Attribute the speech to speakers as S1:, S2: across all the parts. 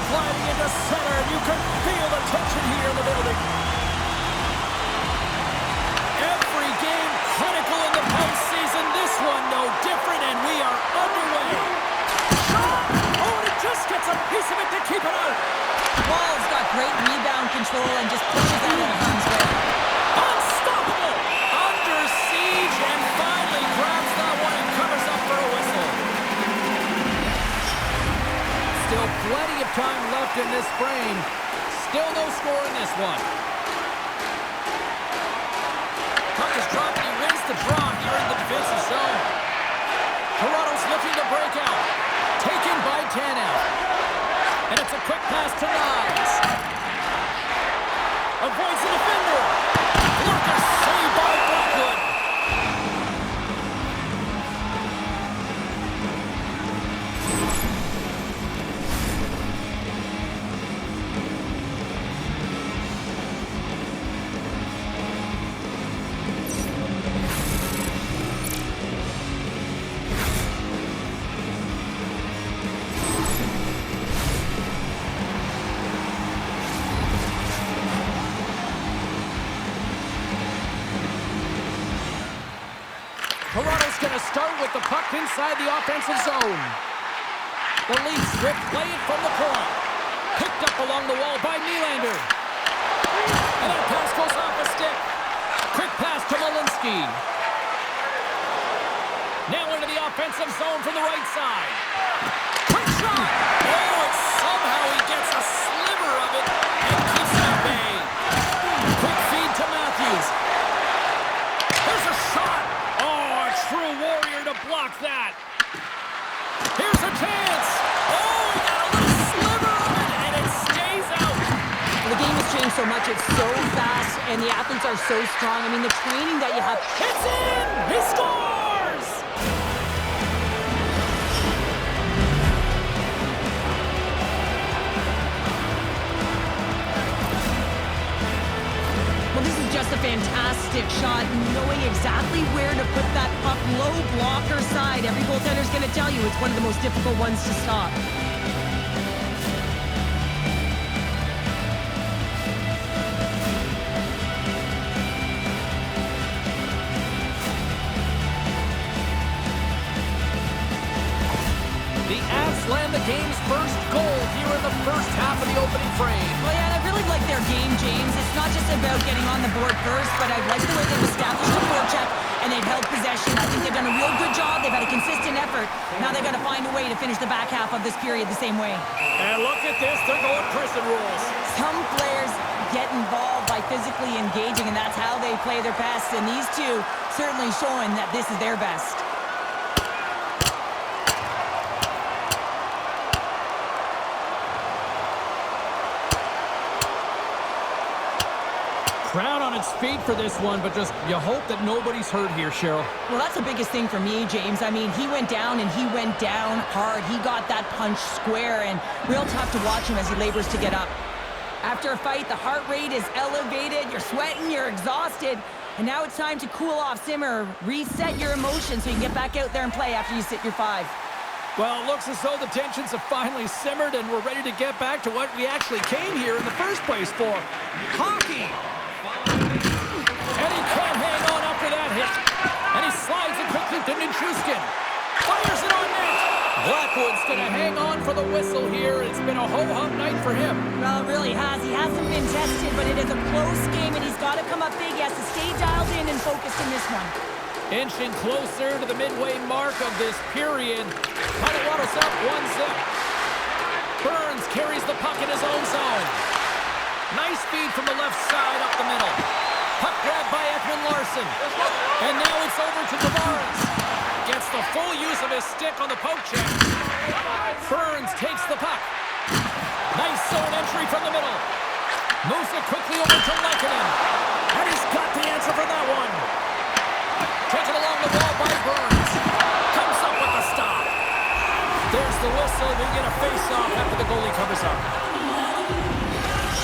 S1: Sliding into center. You can feel the tension here in the building. Every game critical in the postseason. This one no different, and we are underway. Shot! Oh, and it just gets a piece of it to keep it out.
S2: Wall's got great rebound control and just pushes that in harm's way.
S1: Unstoppable! Under siege, and finally grabs that one and covers up for a whistle. Still plenty of time left in this frame. Still no score in this one. Puck is dropped and he wins the draw here in the defensive zone. Toronto's looking to break out. Taken by Tanev. And it's a quick pass to Nyes. Avoids the defender. Blocker saved by Blackwood. Toronto's going to start with the puck inside the offensive zone. The Leafs will play it from the point. Picked up along the wall by Nylander. And that pass goes off a stick. Quick pass to Malinsky. Now into the offensive zone from the right side. Quick shot! Oh, and somehow he gets a sliver of it and keeps it at bay. Quick feed to Matthews. There's a shot! True warrior to block that. Here's a chance. Oh, he got a little sliver of it, and it stays out.
S2: The game has changed so much. It's so fast, and the athletes are so strong. I mean, the training that you have.
S1: It's in! He scores!
S2: Well, this is just a fantastic shot, knowing exactly where to put that puck low blocker side. Every goaltender's going to tell you it's one of the most difficult ones to stop.
S1: The Avs land the game's first goal here in the first half of the opening frame.
S2: Well, yeah, and I really like their game, James. It's not just about getting on the board first, but I like the way they've established a forecheck and they've held possession. I think they've done a real good job. They've had a consistent effort. Now they've got to find a way to finish the back half of this period the same way.
S1: And look at this. They're going prison rules.
S2: Some players get involved by physically engaging, and that's how they play their best. And these two certainly showing that this is their best.
S1: Crowd on its feet for this one, but just you hope that nobody's hurt here, Cheryl.
S2: Well, that's the biggest thing for me, James. I mean, he went down, and he went down hard. He got that punch square, and real tough to watch him as he labors to get up. After a fight, the heart rate is elevated. You're sweating, you're exhausted. And now it's time to cool off, simmer, reset your emotions so you can get back out there and play after you sit your 5.
S1: Well, it looks as though the tensions have finally simmered, and we're ready to get back to what we actually came here in the first place for. Hockey! And he can't hang on after that hit. And he slides it quickly to Nichushkin. Fires it on net. Blackwood's going to hang on for the whistle here. It's been a ho-hum night for him.
S2: Well, it really has. He hasn't been tested, but it is a close game, and he's got to come up big. He has to stay dialed in and focused in this one.
S1: Inching closer to the midway mark of this period. Colorado's up 1-0. Burns carries the puck in his own zone. Nice feed from the left side up the middle. Puck grabbed by Ekman Larson. And now it's over to Tavares. Gets the full use of his stick on the poke check. Burns takes the puck. Nice zone entry from the middle. Moves it quickly over to Lehkonen. And he's got the answer for that one. Taken along the wall by Burns. Comes up with the stop. There's the whistle. We get a face-off after the goalie covers up.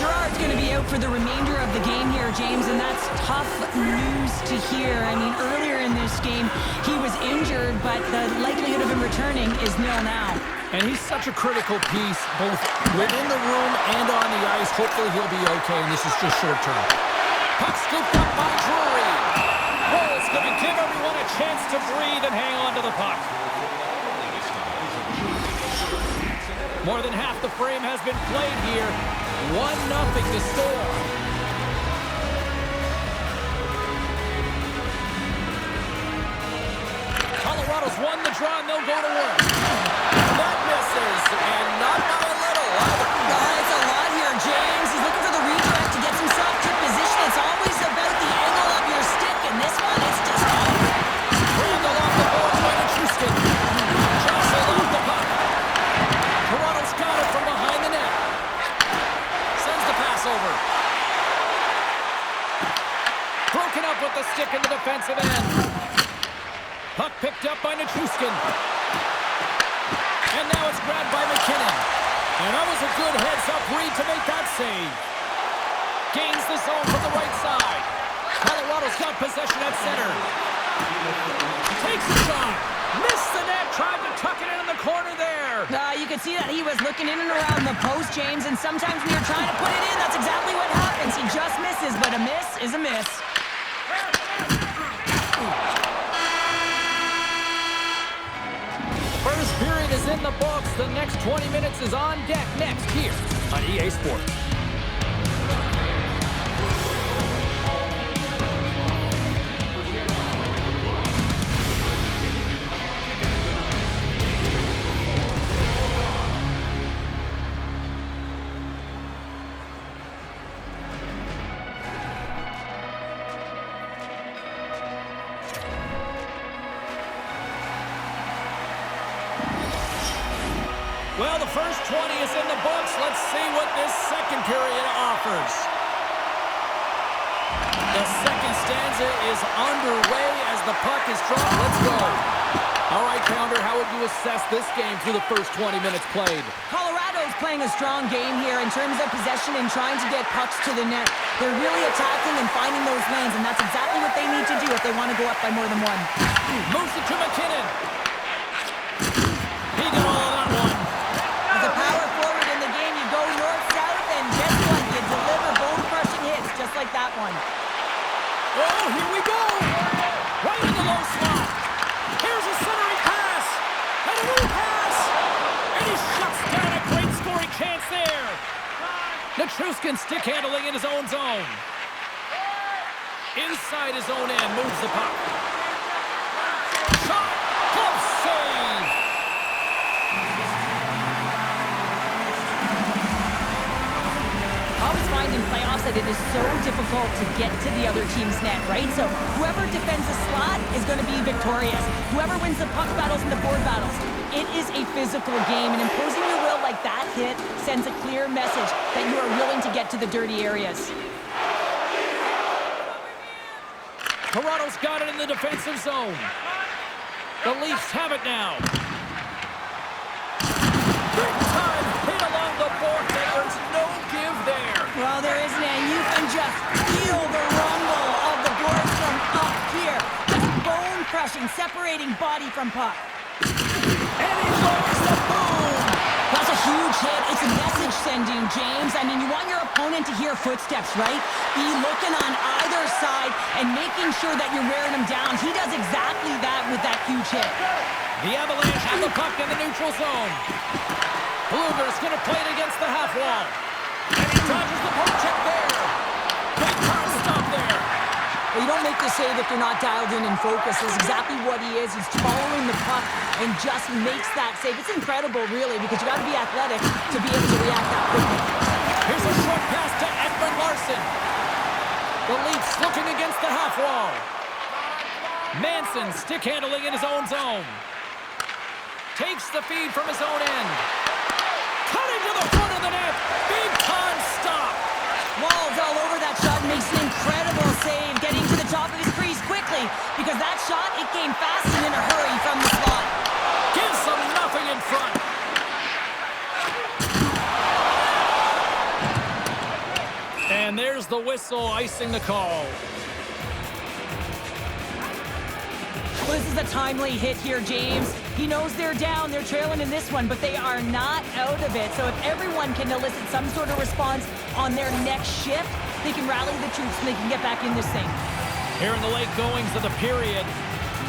S2: Gerard's going to be out for the remainder of the game here, James, and that's tough news to hear. I mean, earlier in this game, he was injured, but the likelihood of him returning is nil now.
S1: And he's such a critical piece, both within the room and on the ice. Hopefully he'll be okay, and this is just short term. Puck scooped up by Drury. Roll's going to give everyone a chance to breathe and hang on to the puck. More than half the frame has been played here. 1-0 to score. Colorado's won the draw, and they'll go to work. That misses, and not by a little either.
S2: It's a lot here, James. He's looking for the redirect to get some soft tip position. It's always about the angle of your stick, and this one, it's just off.
S1: Randall off the board by Nichushkin. Jostled off the puck. Toronto's got it from behind the net. Sends the pass over. Broken up with the stick in the defensive end. Puck picked up by Nichushkin. And now it's grabbed by McKinnon. And that was a good heads-up read to make that save. Gains the zone from the right side. Colorado's got possession at center. Takes a shot. Missed the net. Tried to tuck it in the corner there.
S2: You could see that he was looking in and around the post, James, and sometimes when you're trying to put it in, that's exactly what happens. He just misses, but a miss is a miss.
S1: First period is in the books. The next 20 minutes is on deck next here on EA Sports. Well, the first 20 is in the books. Let's see what this second period offers. The second stanza is underway as the puck is dropped. Let's go. All right, Pounder, how would you assess this game through the first 20 minutes played?
S2: Colorado's playing a strong game here in terms of possession and trying to get pucks to the net. They're really attacking and finding those lanes, and that's exactly what they need to do if they want to go up by more than one.
S1: Moves it to McKinnon. He got all of that one.
S2: As a power forward in the game, you go north-south, and guess what? You deliver bone-crushing hits just like that one.
S1: Oh, here we go. Right in the low slot. Here's a centering pass. And a new pass. And he shuts down a great scoring chance there. Nichushkin stick handling in his own zone. Inside his own end, moves the puck. Shot. Glove save.
S2: I always find in playoffs that it is so difficult to get to the other team's net, right? So whoever defends the slot is going to be victorious. Whoever wins the puck battles and the board battles. It is a physical game, and imposing your will like that hit sends a clear message that you are willing to get to the dirty areas.
S1: Toronto's got it in the defensive zone. The Leafs have it now. Big time hit along the board. There's no give there.
S2: Well, there isn't, and you can just feel the rumble of the boards from up here. Just bone-crushing, separating body from puck.
S1: And he lowers the boom.
S2: That's a huge hit. It's a message sending, James. I mean, you want your opponent to hear footsteps, right? Be looking on either side and making sure that you're wearing them down. He does exactly that with that huge hit.
S1: The Avalanche have the puck in the neutral zone. Blueger's going to play it against the half wall. And he dodges the poke check there. Big time stop there.
S2: Well, you don't make the save if you're not dialed in and focused. That's exactly what he is. He's following the puck and just makes that save. It's incredible, really, because you got to be athletic to be able to react that quickly.
S1: Here's a short pass to Edmund Larson. The Leafs looking against the half wall. Manson stick handling in his own zone. Takes the feed from his own end. Cutting to the front of the net. Big time stop.
S2: Wall's all over that shot, makes an incredible save, getting to the top of his crease quickly, because that shot, it came fast and in a hurry from the slot.
S1: Gives them nothing in front. And there's the whistle icing the call.
S2: Well, this is a timely hit here, James. He knows they're down, they're trailing in this one, but they are not out of it. So if everyone can elicit some sort of response on their next shift, they can rally the troops and they can get back in this thing.
S1: Here in the late goings of the period,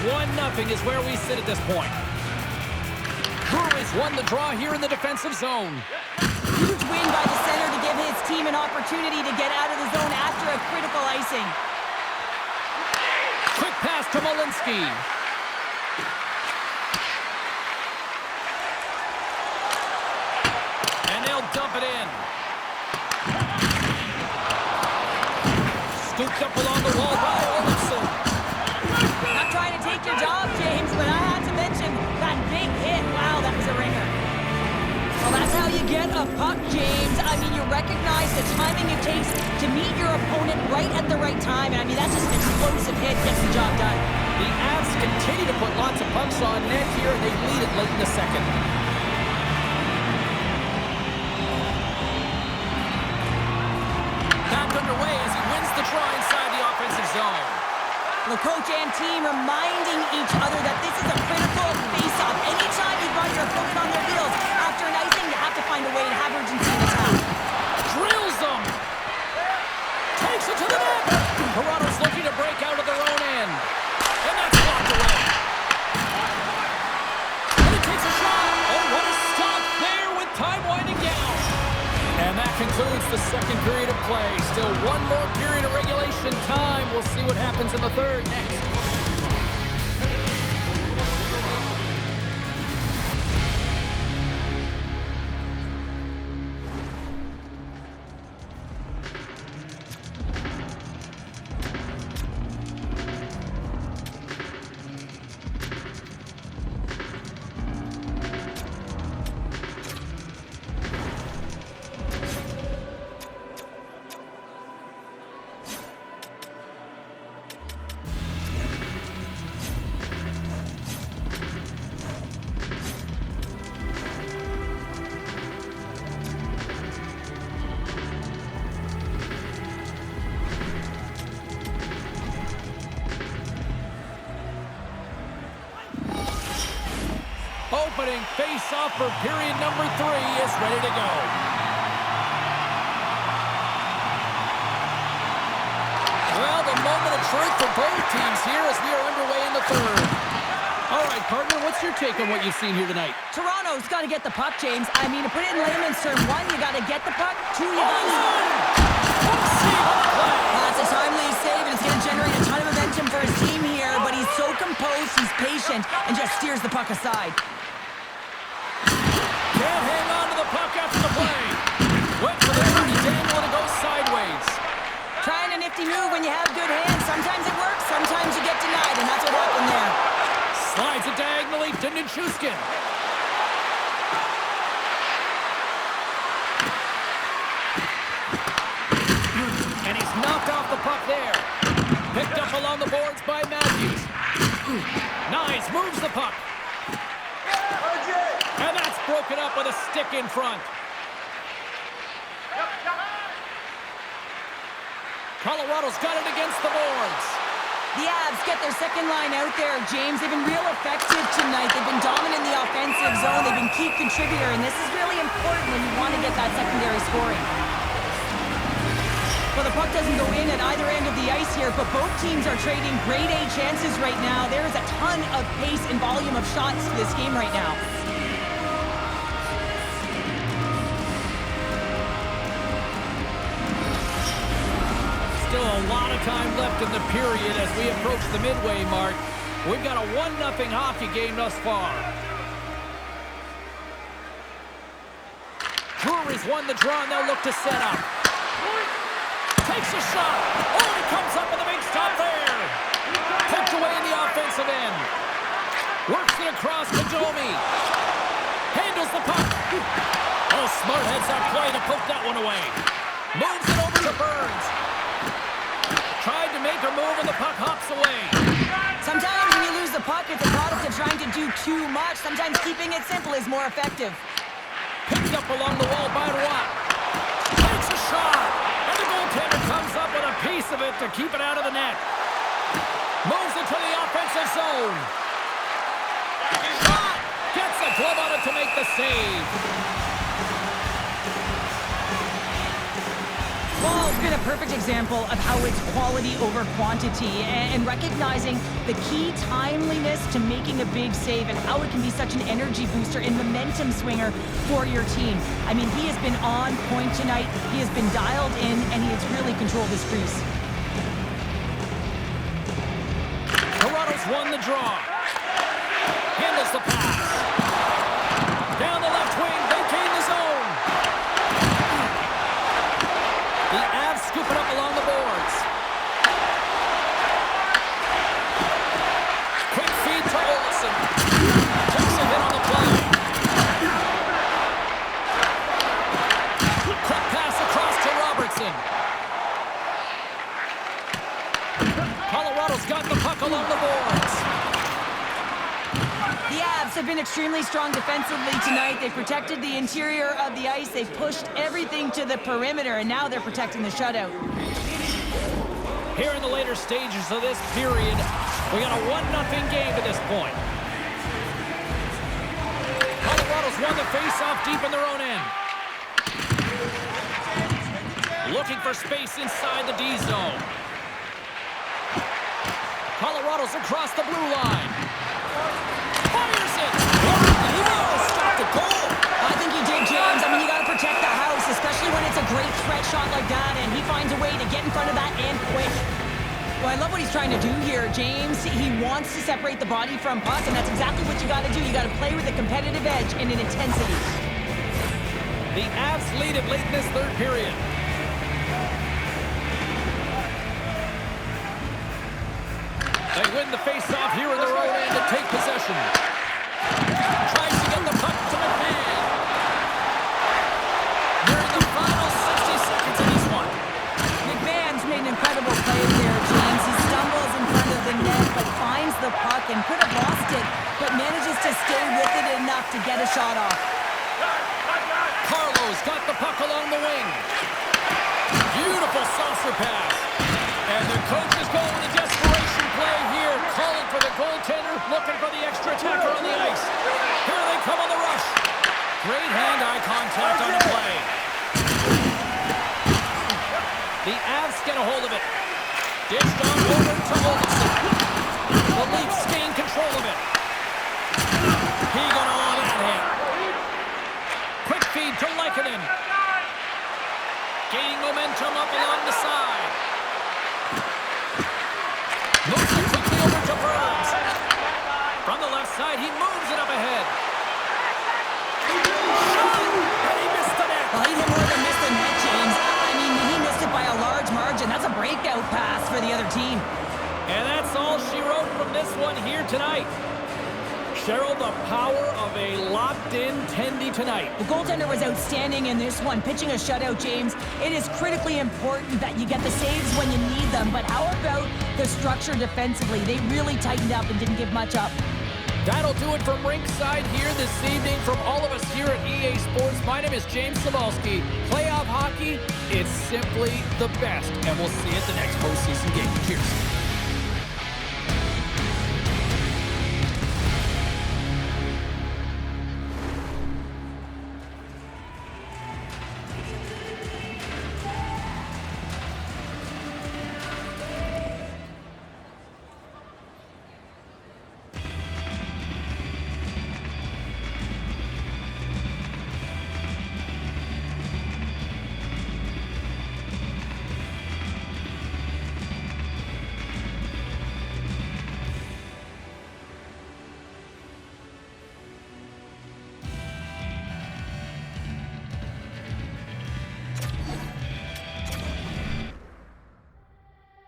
S1: 1-0 is where we sit at this point. Breweries won the draw here in the defensive zone.
S2: Huge win by the center to give his team an opportunity to get out of the zone after a critical icing.
S1: Quick pass to Malinsky. And they'll dump it in. Scooped up along the wall by Olsen.
S2: Not trying to take your job, James, but I had to mention that big hit. Wow, that was a ringer. Well, that's how you get a puck, James. I mean, you recognize the timing it takes to meet your opponent right at the right time. And I mean, that's just an explosive hit, gets the job done.
S1: The Avs continue to put lots of pucks on net here, and they lead it late in the second. Back underway as he wins the draw inside the offensive zone.
S2: The coach and team reminding each other that this is a critical face-off. Anytime you've got your opponent on their heels after an icing, you have to find a way to have urgency in attack.
S1: Drills them. Takes it to the net. Toronto's looking to break out of their own end. And that's blocked away. And he takes a shot. Oh, what a stop there with time winding down. And that concludes the second period of play. Still one more period of regulation time. We'll see what happens in the third next. Opening face-off for period number 3 is ready to go. Well, the moment of truth for both teams here as we are underway in the third. All right, partner, what's your take on what you've seen here tonight?
S2: Toronto's got to get the puck, James. I mean, to put it in layman's term, 1, you got to get the puck. 2, you got to... That's a timely save, and it's going to generate a ton of momentum for his team here, but he's so composed, he's patient, and just steers the puck aside.
S1: Can't hang on to the puck after the play. Went for the dirty dangle and it goes sideways.
S2: Trying a nifty move when you have good hands. Sometimes it works, sometimes you get denied, and that's what happened there.
S1: Slides it diagonally to Nichushkin. And he's knocked off the puck there. Picked up along the boards by Matthews. Nice, moves the puck. And that's broken up with a stick in front. Colorado's got it against the boards.
S2: The Avs get their second line out there, James. They've been real effective tonight. They've been dominant in the offensive zone. They've been key contributor, and this is really important when you want to get that secondary scoring. Well, the puck doesn't go in at either end of the ice here, but both teams are trading grade A chances right now. There is a ton of pace and volume of shots to this game right now.
S1: Still a lot of time left in the period as we approach the midway mark. We've got a 1-0 hockey game thus far. Breweries won the draw and they'll look to set up. Takes a shot. Oh, he comes up with a big stop there. Poked away in the offensive end. Works it across to Domi. Handles the puck. Oh, smart heads that play to poke that one away. Moves it over to Burns. Tried to make a move and the puck hops away.
S2: Sometimes when you lose the puck, it's a product of trying to do too much. Sometimes keeping it simple is more effective.
S1: Picked up along the wall by Roy. Takes a shot. And the goaltender comes up with a piece of it to keep it out of the net. Moves it to the offensive zone. Shot! a glove on it to make the save.
S2: Well, it's been a perfect example of how it's quality over quantity and recognizing the key timeliness to making a big save and how it can be such an energy booster and momentum swinger for your team. I mean, he has been on point tonight. He has been dialed in, and he has really controlled his crease.
S1: Toronto's won the draw. Handles the pass. Down the left wing, they gain the zone. The Avs scoop it up along the boards. Quick feed to Olsen. Takes a hit on the play. Quick pass across to Robertson. Colorado's got the puck along the boards.
S2: The Avs have been extremely strong defensively tonight. They protected the interior of the ice. They've pushed everything to the perimeter, and now they're protecting the shutout.
S1: Here in the later stages of this period, we got a 1-0 game to this point. Colorado's won the face-off deep in their own end. Looking for space inside the D zone. Colorado's across the blue line. Fires it! He almost stopped the goal!
S2: I think he did, James. I mean, you got to protect the house, especially when it's a great threat shot like that, and he finds a way to get in front of that and quick. Well, I love what he's trying to do here, James. He wants to separate the body from puck, and that's exactly what you got to do. You got to play with a competitive edge and an intensity.
S1: The Avs lead it late in this third period. They win the face-off here in their own end to take possession. Tries to get the puck to McMahon. We're in the final 60 seconds of this one.
S2: McMahon's made an incredible play there, James. He stumbles in front of the net, but finds the puck and could have lost it, but manages to stay with it enough to get a shot off.
S1: Carlo's got the puck along the wing. Beautiful saucer pass. And the coach is going to desperation play here, calling for the goaltender, looking for the extra attacker on the ice. Here they come on the rush. Great hand-eye contact on the play. The Avs get a hold of it. Dished on over to Olsen. The Leafs gain control of it. He got all that hit. Quick feed to Lehkonen. Gaining momentum up along the side. Moves it quickly over to Burns. From the left side, he moves it up ahead. Shot! And he missed the net.
S2: Well, he did more than miss the net, James. I mean, he missed it by a large margin. That's a breakout pass for the other team.
S1: And that's all she wrote from this one here tonight. Cheryl, the power of a locked-in Tendy tonight.
S2: The goaltender was outstanding in this one, pitching a shutout, James. It is critically important that you get the saves when you need them, but how about the structure defensively? They really tightened up and didn't give much up.
S1: That'll do it from rinkside here this evening. From all of us here at EA Sports, my name is James Cebulski. Playoff hockey, it's simply the best, and we'll see you at the next postseason game. Cheers.